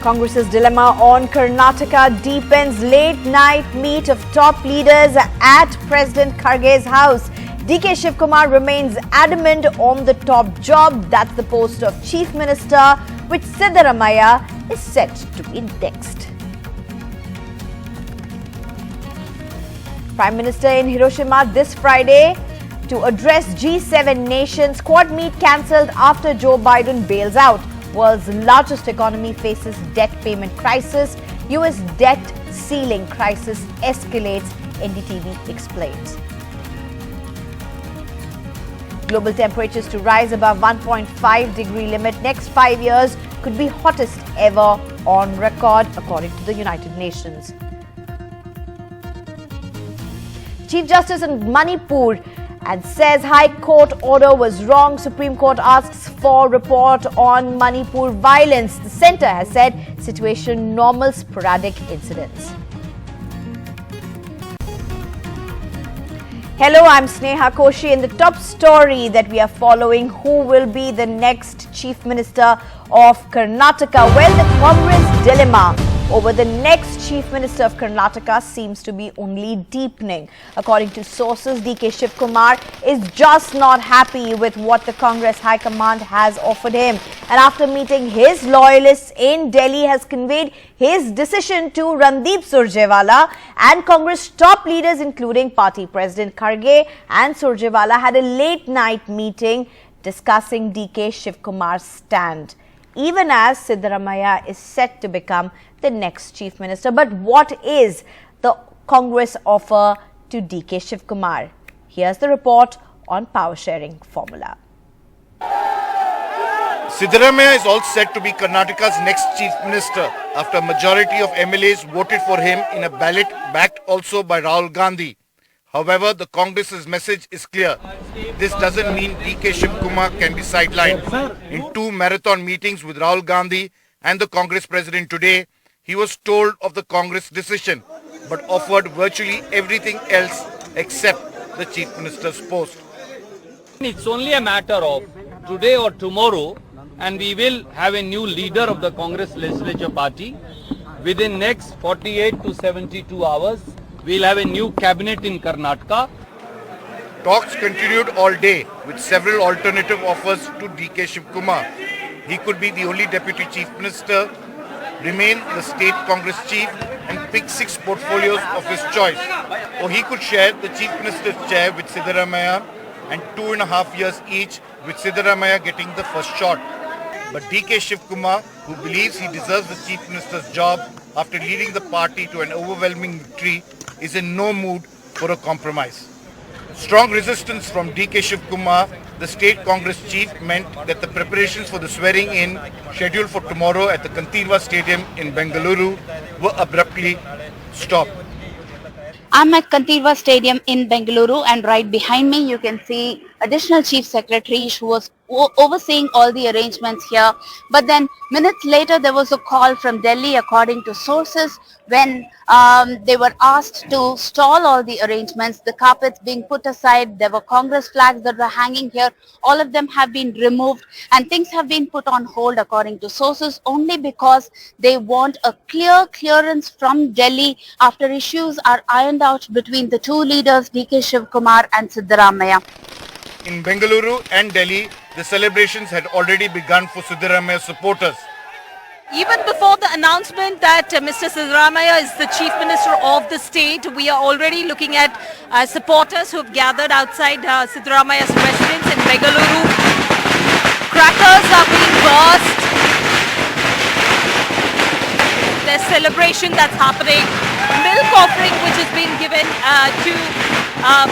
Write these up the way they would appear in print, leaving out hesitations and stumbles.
Congress's dilemma on Karnataka deepens. Late night meet of top leaders at President Kharge's house. DK Shivakumar remains adamant on the top job, that's the post of Chief Minister, which Siddaramaiah is set to be next. Prime Minister in Hiroshima this Friday to address G7 nations. Quad meet cancelled after Joe Biden bails out. World's largest economy faces debt payment crisis. US debt ceiling crisis escalates, NDTV explains. Global temperatures to rise above 1.5 degree limit next 5 years could be hottest ever on record, according to the United Nations. Chief Justice in Manipur and says High Court order was wrong. Supreme Court asks for report on Manipur violence. The centre has said situation normal, sporadic incidents. Hello, I'm Sneha Koshi. In the top story that we are following, who will be the next Chief Minister of Karnataka? Well, the Congress dilemma over the next Chief Minister of Karnataka seems to be only deepening. According to sources, DK Shivakumar is just not happy with what the Congress High Command has offered him. And after meeting his loyalists in Delhi, has conveyed his decision to Randeep Surjewala, and Congress top leaders including Party President Kharge and Surjewala had a late night meeting discussing DK Shivakumar's stand, even as Siddaramaiah is set to become the next Chief Minister. But what is the Congress offer to DK Shivakumar? Here's the report on power sharing formula. Siddaramaiah is all set to be Karnataka's next Chief Minister after a majority of MLAs voted for him in a ballot backed also by Rahul Gandhi. However, the Congress's message is clear. This doesn't mean DK Shivakumar can be sidelined. In two marathon meetings with Rahul Gandhi and the Congress President today, he was told of the Congress decision, but offered virtually everything else except the Chief Minister's post. It's only a matter of today or tomorrow, and we will have a new leader of the Congress Legislature Party. Within next 48 to 72 hours, we'll have a new cabinet in Karnataka. Talks continued all day with several alternative offers to DK Shivakumar. He could be the only Deputy Chief Minister, remain the State Congress Chief and pick 6 portfolios of his choice. Or he could share the Chief Minister's chair with Siddaramaiah and 2.5 years each, with Siddaramaiah getting the first shot. But DK Shivakumar, who believes he deserves the Chief Minister's job after leading the party to an overwhelming victory, is in no mood for a compromise. Strong resistance from DK Shivakumar, the State Congress Chief, meant that the preparations for the swearing-in scheduled for tomorrow at the Kantirva Stadium in Bengaluru were abruptly stopped. I'm at Kantirva Stadium in Bengaluru, and right behind me you can see Additional Chief Secretary who was overseeing all the arrangements here. But then minutes later there was a call from Delhi, according to sources, when they were asked to stall all the arrangements, the carpets being put aside. There were Congress flags that were hanging here. All of them have been removed and things have been put on hold, according to sources, only because they want a clearance from Delhi after issues are ironed out between the two leaders, DK Shivakumar and Siddaramaiah. In Bengaluru and Delhi, the celebrations had already begun for Siddaramaiah supporters. Even before the announcement that Mr. Siddaramaiah is the Chief Minister of the state, we are already looking at supporters who have gathered outside Siddaramaiah's residence in Bengaluru. Crackers are being burst. There's celebration that's happening. Milk offering which is being given to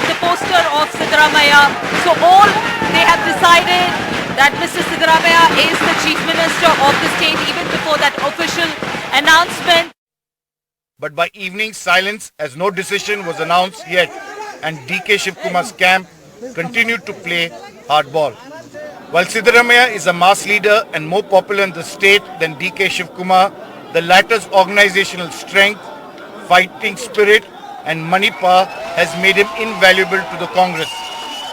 the poster of Siddaramaiah. So all they have decided that Mr. Siddaramaiah is the Chief Minister of the state even before that official announcement. But by evening, silence, as no decision was announced yet, and DK Shivakumar's camp continued to play hardball. While Siddaramaiah is a mass leader and more popular in the state than DK Shivakumar, the latter's organizational strength, fighting spirit and money power has made him invaluable to the Congress.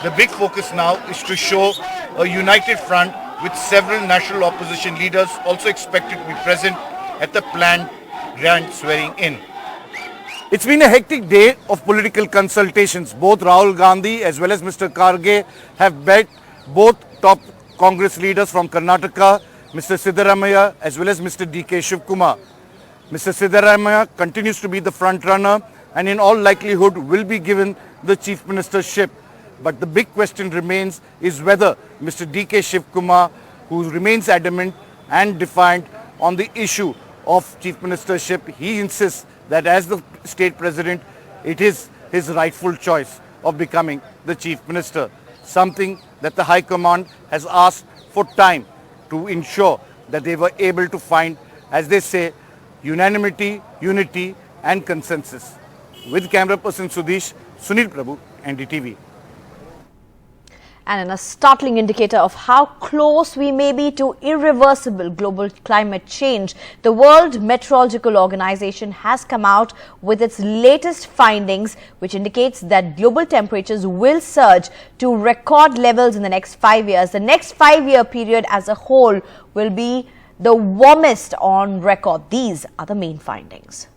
The big focus now is to show a united front with several national opposition leaders also expected to be present at the planned grand swearing-in. It's been a hectic day of political consultations. Both Rahul Gandhi as well as Mr. Kharge have met both top Congress leaders from Karnataka, Mr. Siddaramaiah as well as Mr. D.K. Shivakumar. Mr. Siddaramaiah continues to be the front runner and in all likelihood will be given the chief ministership. But the big question remains is whether Mr. D.K. Shivakumar, who remains adamant and defiant on the issue of chief ministership, he insists that as the state president, it is his rightful choice of becoming the chief minister, something that the High Command has asked for time to ensure that they were able to find, as they say, unanimity, unity and consensus. With camera person Sudesh, Sunil Prabhu, NDTV. And in a startling indicator of how close we may be to irreversible global climate change, the World Meteorological Organization has come out with its latest findings, which indicates that global temperatures will surge to record levels in the next 5 years. The next 5-year period as a whole will be the warmest on record. These are the main findings.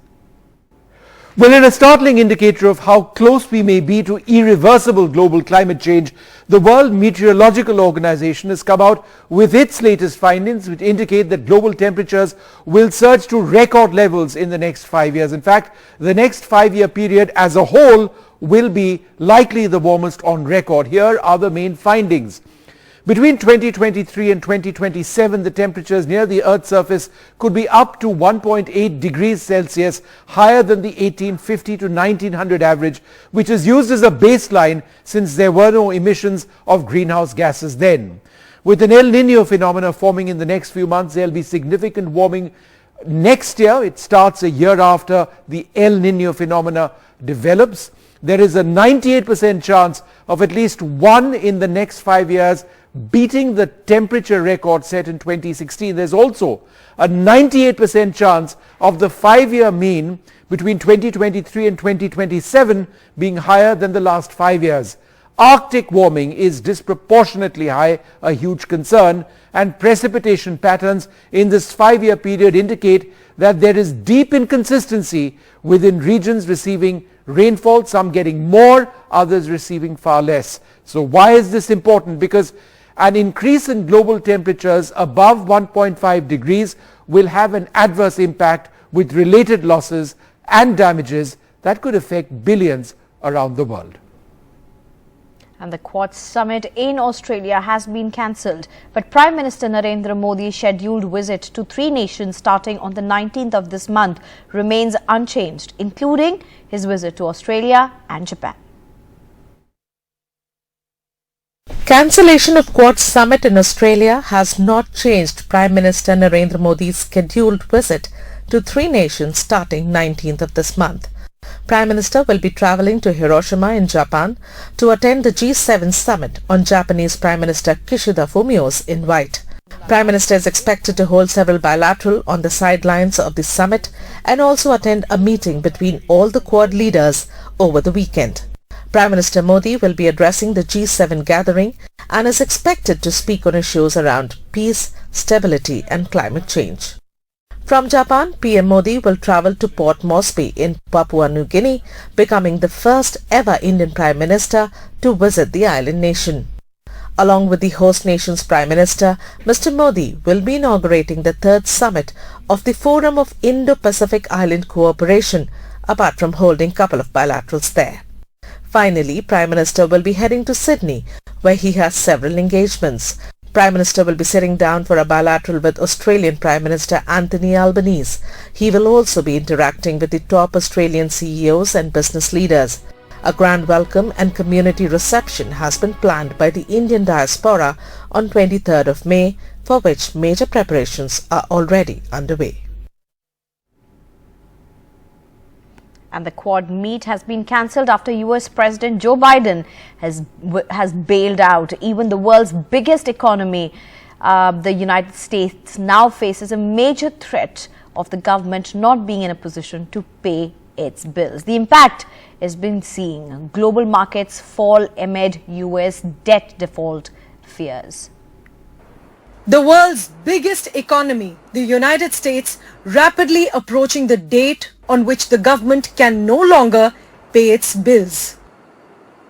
Well, in a startling indicator of how close we may be to irreversible global climate change, the World Meteorological Organization has come out with its latest findings, which indicate that global temperatures will surge to record levels in the next 5 years. In fact, the next 5-year period as a whole will be likely the warmest on record. Here are the main findings. Between 2023 and 2027, the temperatures near the Earth's surface could be up to 1.8 degrees Celsius higher than the 1850 to 1900 average, which is used as a baseline since there were no emissions of greenhouse gases then. With an El Nino phenomena forming in the next few months, there will be significant warming next year. It starts a year after the El Nino phenomena develops. There is a 98% chance of at least one in the next 5 years beating the temperature record set in 2016. There's also a 98% chance of the 5-year mean between 2023 and 2027 being higher than the last 5 years. Arctic warming is disproportionately high, a huge concern, and precipitation patterns in this 5-year period indicate that there is deep inconsistency within regions receiving rainfall, some getting more, others receiving far less. So why is this important? Because an increase in global temperatures above 1.5 degrees will have an adverse impact with related losses and damages that could affect billions around the world. And the Quad Summit in Australia has been cancelled. But Prime Minister Narendra Modi's scheduled visit to 3 nations starting on the 19th of this month remains unchanged, including his visit to Australia and Japan. Cancellation of Quad Summit in Australia has not changed Prime Minister Narendra Modi's scheduled visit to 3 nations starting 19th of this month. Prime Minister will be travelling to Hiroshima in Japan to attend the G7 summit on Japanese Prime Minister Kishida Fumio's invite. Prime Minister is expected to hold several bilateral on the sidelines of the summit and also attend a meeting between all the Quad leaders over the weekend. Prime Minister Modi will be addressing the G7 gathering and is expected to speak on issues around peace, stability and climate change. From Japan, PM Modi will travel to Port Moresby in Papua New Guinea, becoming the first ever Indian Prime Minister to visit the island nation. Along with the host nation's Prime Minister, Mr. Modi will be inaugurating the 3rd summit of the Forum of Indo-Pacific Island Cooperation, apart from holding a couple of bilaterals there. Finally, Prime Minister will be heading to Sydney, where he has several engagements. Prime Minister will be sitting down for a bilateral with Australian Prime Minister Anthony Albanese. He will also be interacting with the top Australian CEOs and business leaders. A grand welcome and community reception has been planned by the Indian diaspora on 23rd of May, for which major preparations are already underway. And the Quad meet has been cancelled after US President Joe Biden has bailed out. Even the world's biggest economy, the United States, now faces a major threat of the government not being in a position to pay its bills. The impact has been seeing global markets fall amid US debt default fears. The world's biggest economy, the United States, rapidly approaching the date on which the government can no longer pay its bills,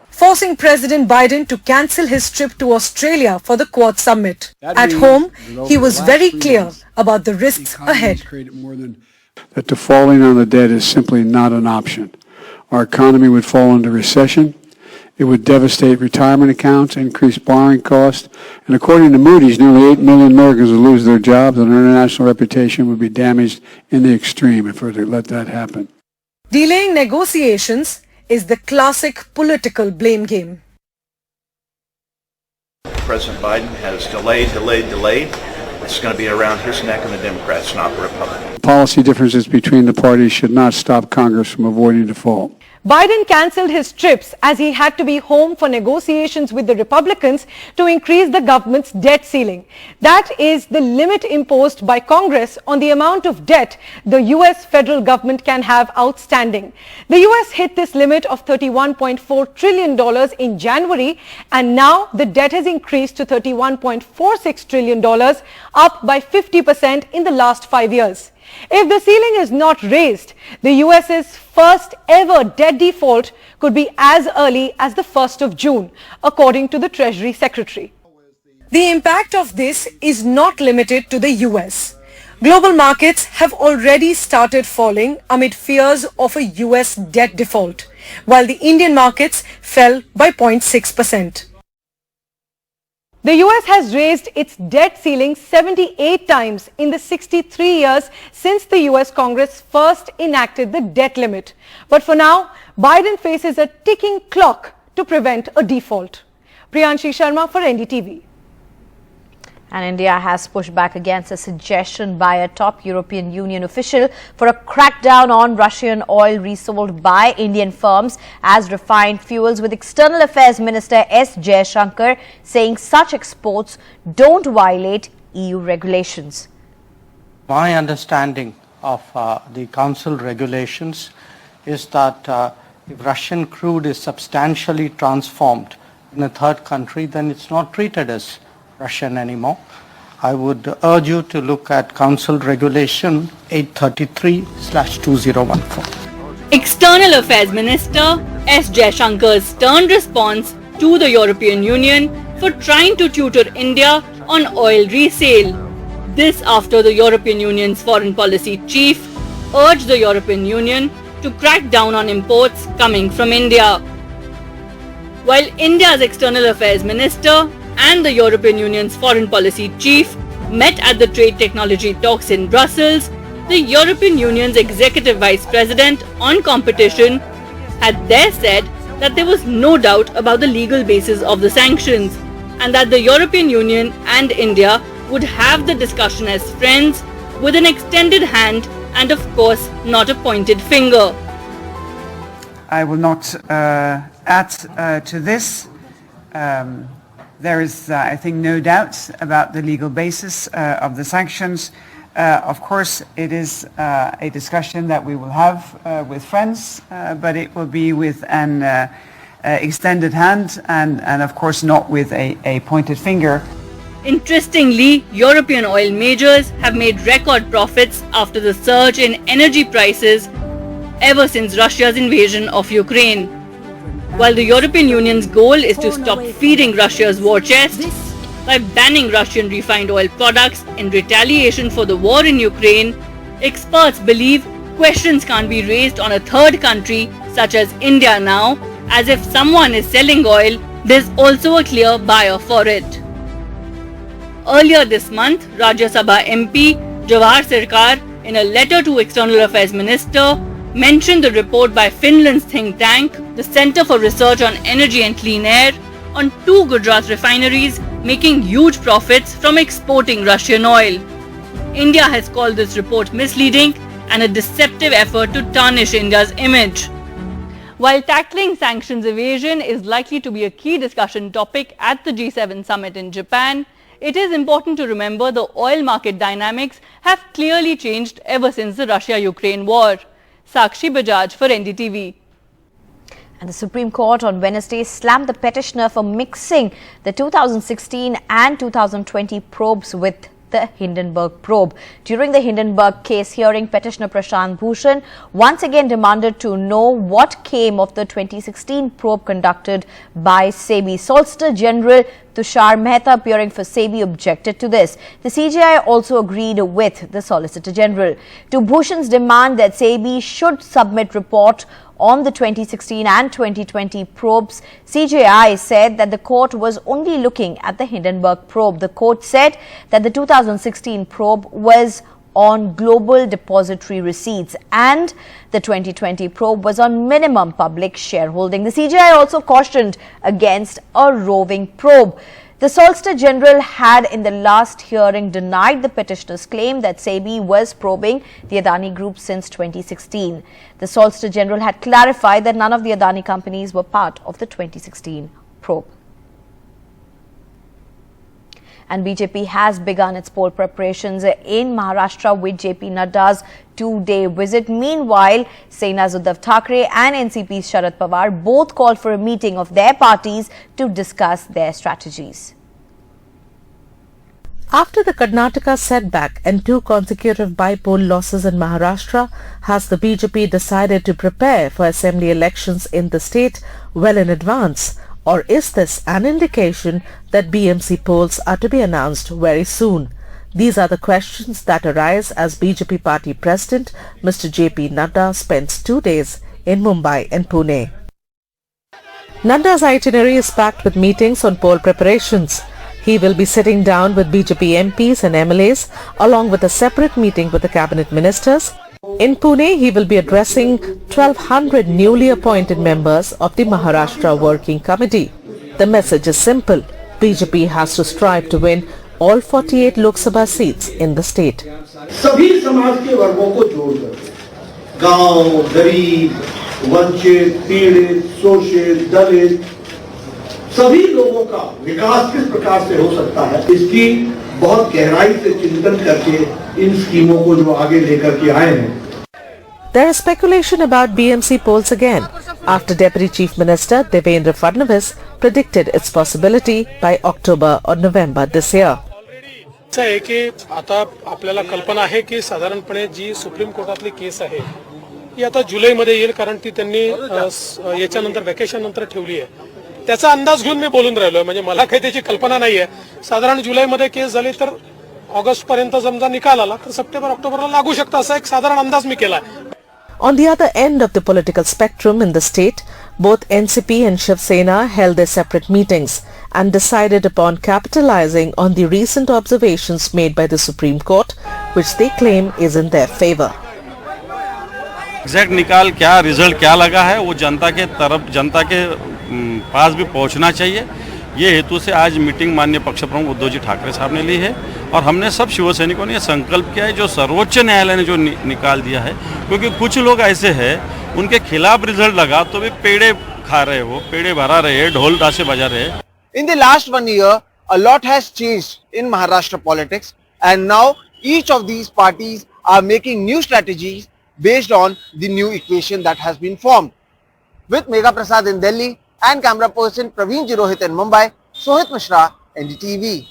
forcing President Biden to cancel his trip to Australia for the Quad Summit. At home, he was very clear about the risks ahead. That defaulting on the debt is simply not an option. Our economy would fall into recession. It would devastate retirement accounts, increase borrowing costs, and according to Moody's, nearly 8 million Americans would lose their jobs and their international reputation would be damaged in the extreme if we were to let that happen. Delaying negotiations is the classic political blame game. President Biden has delayed. It's going to be around his neck and the Democrats, not the Republicans. Policy differences between the parties should not stop Congress from avoiding default. Biden cancelled his trips as he had to be home for negotiations with the Republicans to increase the government's debt ceiling. That is the limit imposed by Congress on the amount of debt the US federal government can have outstanding. The US hit this limit of $31.4 trillion in January, and now the debt has increased to $31.46 trillion, up by 50% in the last 5 years. If the ceiling is not raised, the US's first ever debt default could be as early as the 1st of June, according to the Treasury Secretary. The impact of this is not limited to the US. Global markets have already started falling amid fears of a US debt default, while the Indian markets fell by 0.6%. The US has raised its debt ceiling 78 times in the 63 years since the US Congress first enacted the debt limit. But for now, Biden faces a ticking clock to prevent a default. Priyanshi Sharma for NDTV. And India has pushed back against a suggestion by a top European Union official for a crackdown on Russian oil resold by Indian firms as refined fuels, with External Affairs Minister S. Jaishankar saying such exports don't violate EU regulations. My understanding of the Council regulations is that if Russian crude is substantially transformed in a third country, then it's not treated as Russian anymore. I would urge you to look at Council Regulation 833/2014. External Affairs Minister S. Jaishankar's stern response to the European Union for trying to tutor India on oil resale. This after the European Union's foreign policy chief urged the European Union to crack down on imports coming from India. While India's External Affairs Minister and the European Union's foreign policy chief met at the trade technology talks in Brussels, the European Union's executive vice president on competition had there said that there was no doubt about the legal basis of the sanctions and that the European Union and India would have the discussion as friends with an extended hand and of course not a pointed finger. I will not add to this. There is, I think, no doubt about the legal basis of the sanctions. Of course, it is a discussion that we will have with friends, but it will be with an extended hand and of course not with a pointed finger. Interestingly, European oil majors have made record profits after the surge in energy prices ever since Russia's invasion of Ukraine. While the European Union's goal is to stop feeding Russia's war chest by banning Russian refined oil products in retaliation for the war in Ukraine, experts believe questions can't be raised on a third country such as India now, as if someone is selling oil, there's also a clear buyer for it. Earlier this month, Rajya Sabha MP Jawahar Sircar, in a letter to External Affairs Minister, mentioned the report by Finland's think tank, the Centre for Research on Energy and Clean Air, on 2 Gujarat refineries making huge profits from exporting Russian oil. India has called this report misleading and a deceptive effort to tarnish India's image. While tackling sanctions evasion is likely to be a key discussion topic at the G7 summit in Japan, it is important to remember the oil market dynamics have clearly changed ever since the Russia-Ukraine war. Sakshi Bajaj for NDTV. And the Supreme Court on Wednesday slammed the petitioner for mixing the 2016 and 2020 probes with the Hindenburg Probe. During the Hindenburg case hearing, petitioner Prashant Bhushan once again demanded to know what came of the 2016 probe conducted by SEBI. Solicitor General Tushar Mehta, appearing for SEBI, objected to this. The CJI also agreed with the Solicitor General. To Bhushan's demand that SEBI should submit report on the 2016 and 2020 probes, CJI said that the court was only looking at the Hindenburg probe. The court said that the 2016 probe was on global depository receipts and the 2020 probe was on minimum public shareholding. The CJI also cautioned against a roving probe. The Solicitor General had in the last hearing denied the petitioner's claim that SEBI was probing the Adani Group since 2016. The Solicitor General had clarified that none of the Adani companies were part of the 2016 probe. And BJP has begun its poll preparations in Maharashtra with JP Nadda's two-day visit. Meanwhile, Sena's Uddhav Thackeray and NCP's Sharad Pawar both called for a meeting of their parties to discuss their strategies. After the Karnataka setback and 2 consecutive by-poll losses in Maharashtra, has the BJP decided to prepare for assembly elections in the state well in advance? Or is this an indication that BMC polls are to be announced very soon? These are the questions that arise as BJP party president Mr. JP Nadda spends 2 days in Mumbai and Pune. Nadda's itinerary is packed with meetings on poll preparations. He will be sitting down with BJP MPs and MLAs along with a separate meeting with the cabinet ministers. In Pune, he will be addressing 1,200 newly appointed members of the Maharashtra Working Committee. The message is simple. BJP has to strive to win all 48 Lok Sabha seats in the state. सभी समाज के वर्गों को जोड़कर गांव, गरीब, वंचित, पीड़ित, शोषित, दलित सभी लोगों का विकास किस प्रकार से हो सकता है, इसकी बहुत गहराई से चिंतन करके इन स्कीमों को जो आगे लेकर के आए हैं. There is speculation about BMC polls again after Deputy Chief Minister Devendra Fadnavis predicted its possibility by October or November this year. असं आहे की आता आपल्याला कल्पना आहे की साधारणपणे जी सुप्रीम कोर्टातली केस आहे ही आता जुलैमध्ये येईल, कारण ती त्यांनी याच्यानंतर व्हॅकेशन नंतर ठेवली आहे. त्याचा अंदाज घेऊन मी बोलून राहिलोय, म्हणजे मला काही त्याची कल्पना नाहीये. साधारण जुलैमध्ये केस झाली तर ऑगस्ट पर्यंत समजा निकाल आला तर सप्टेंबर ऑक्टोबरला लागू शकतो, असा एक साधारण अंदाज मी केलाय. On the other end of the political spectrum in the state, both NCP and Shiv Sena held their separate meetings and decided upon capitalizing on the recent observations made by the Supreme Court, which they claim is in their favor. Exact निकाल क्या, result क्या लगा है, वो जनता के पास भी पहुंचना चाहिए. ये हेतु से आज मीटिंग माननीय पक्ष प्रमुख उद्धव जी ठाकरे साहब ने ली है और हमने सब शिव सैनिकों ने ये संकल्प किया है जो सर्वोच्च न्यायालय ने जो निकाल दिया है, क्योंकि कुछ लोग ऐसे हैं उनके खिलाफ रिजल्ट लगा तो भी पेड़े खा रहे, वो पेड़े भरा रहे, ढोल ताशे बजा रहे. In the last 1 year, a lot has changed in Maharashtra politics, and now each of these parties are making new strategies based on the new equation that has been formed. With Megha Prasad in Delhi and camera person Praveen Jirohit in Mumbai, Sohit Mishra, NDTV.